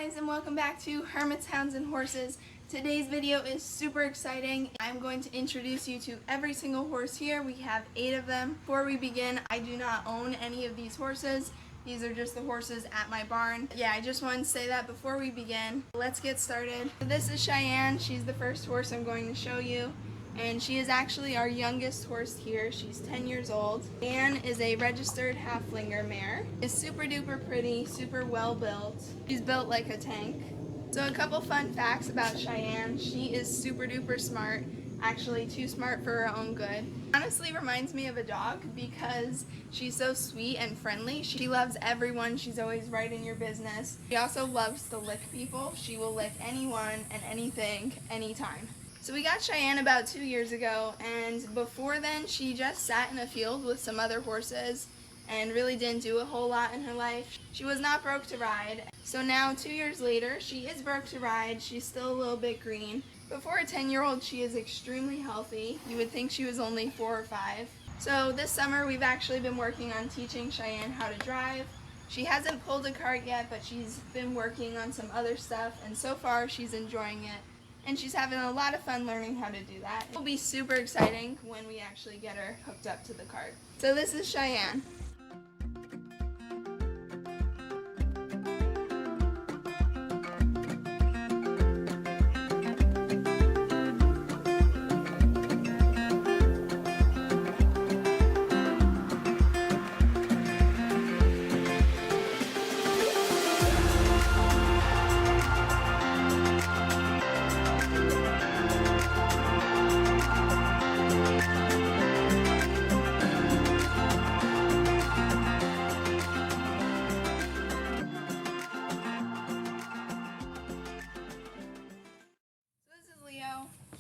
guys, and welcome back to Hermits, Hounds, and Horses. Today's video is super exciting. I'm going to introduce you to every single horse here. We have 8 of them. Before we begin, I do not own any of these horses. These are just the horses at my barn. Yeah, I just wanted to say that before we begin. Let's get started. So this is Cheyenne. She's the first horse I'm going to show you. And she is actually our youngest horse here. She's 10 years old. Anne is a registered Haflinger mare. Is super duper pretty, super well built. She's built like a tank. So a couple fun facts about Cheyenne. She is super duper smart, actually too smart for her own good. Honestly reminds me of a dog because she's so sweet and friendly. She loves everyone. She's always right in your business. She also loves to lick people. She will lick anyone and anything, anytime. So we got Cheyenne about 2 years ago, and before then she just sat in a field with some other horses and really didn't do a whole lot in her life. She was not broke to ride. So now 2 years later, she is broke to ride. She's still a little bit green. But for a 10-year-old, she is extremely healthy. You would think she was only 4 or 5. So this summer we've actually been working on teaching Cheyenne how to drive. She hasn't pulled a cart yet, but she's been working on some other stuff, and so far she's enjoying it. And she's having a lot of fun learning how to do that. It will be super exciting when we actually get her hooked up to the cart. So this is Cheyenne.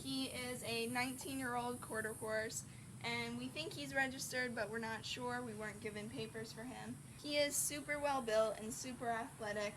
He is a 19-year-old quarter horse, and we think he's registered, but we're not sure. We weren't given papers for him. He is super well built and super athletic.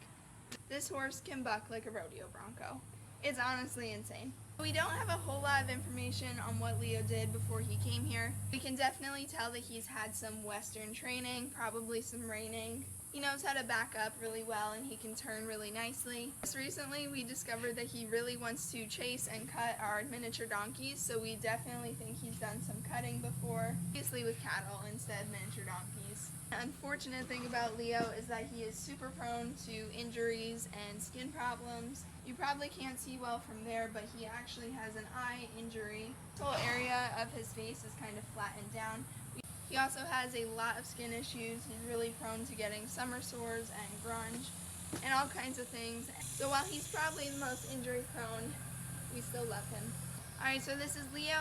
This horse can buck like a rodeo bronco. It's honestly insane. We don't have a whole lot of information on what Leo did before he came here. We can definitely tell that he's had some Western training, probably some reining. He knows how to back up really well, and he can turn really nicely. Just recently we discovered that he really wants to chase and cut our miniature donkeys, so we definitely think he's done some cutting before, obviously with cattle instead of miniature donkeys. The unfortunate thing about Leo is that he is super prone to injuries and skin problems. You probably can't see well from there, but he actually has an eye injury. This whole area of his face is kind of flattened down. He also has a lot of skin issues. He's really prone to getting summer sores and grunge and all kinds of things. So while he's probably the most injury prone, we still love him. Alright, so this is Leo.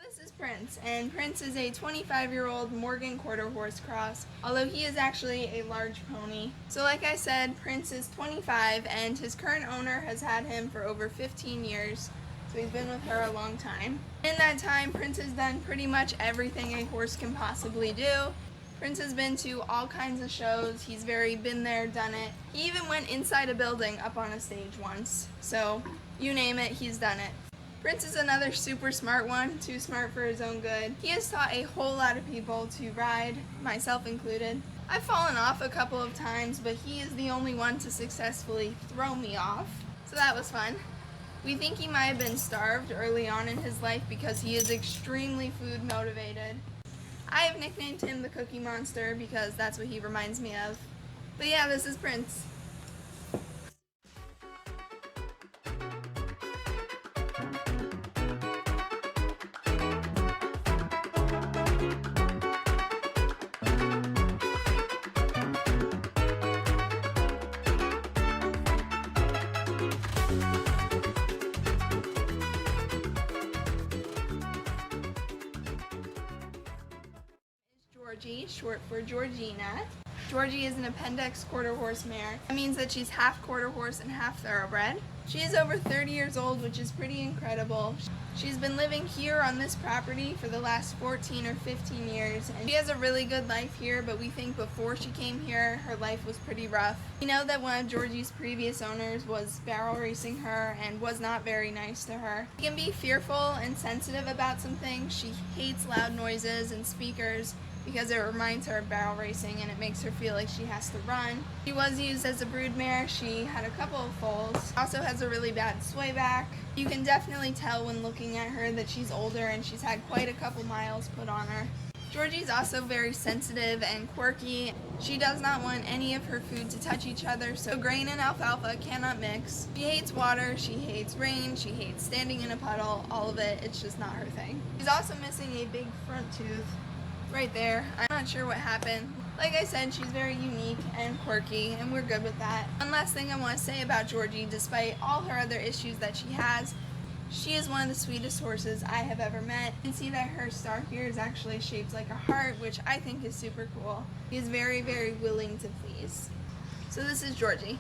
This is Prince, and Prince is a 25-year-old Morgan quarter horse cross, although he is actually a large pony. So like I said, Prince is 25, and his current owner has had him for over 15 years, so he's been with her a long time. In that time, Prince has done pretty much everything a horse can possibly do. Prince has been to all kinds of shows. He's been there, done it. He even went inside a building up on a stage once, so you name it, he's done it. Prince is another super smart one, too smart for his own good. He has taught a whole lot of people to ride, myself included. I've fallen off a couple of times, but he is the only one to successfully throw me off, so that was fun. We think he might have been starved early on in his life because he is extremely food motivated. I have nicknamed him the Cookie Monster because that's what he reminds me of. But yeah, this is Prince. Georgie, short for Georgina. Georgie is an Appendix quarter horse mare. That means that she's half quarter horse and half thoroughbred. She is over 30 years old, which is pretty incredible. She's been living here on this property for the last 14 or 15 years, and she has a really good life here, but we think before she came here, her life was pretty rough. We know that one of Georgie's previous owners was barrel racing her and was not very nice to her. She can be fearful and sensitive about some things. She hates loud noises and speakers because it reminds her of barrel racing and it makes her feel like she has to run. She was used as a brood mare. She had a couple of foals. Also has a really bad sway back. You can definitely tell when looking at her that she's older and she's had quite a couple miles put on her. Georgie's also very sensitive and quirky. She does not want any of her food to touch each other, so grain and alfalfa cannot mix. She hates water, she hates rain, she hates standing in a puddle, all of it. It's just not her thing. She's also missing a big front tooth right there. I'm not sure what happened. Like I said, she's very unique and quirky, and we're good with that. One last thing I want to say about Georgie, despite all her other issues that she has, she is one of the sweetest horses I have ever met. You can see that her star here is actually shaped like a heart, which I think is super cool. She is very, very willing to please. So this is Georgie.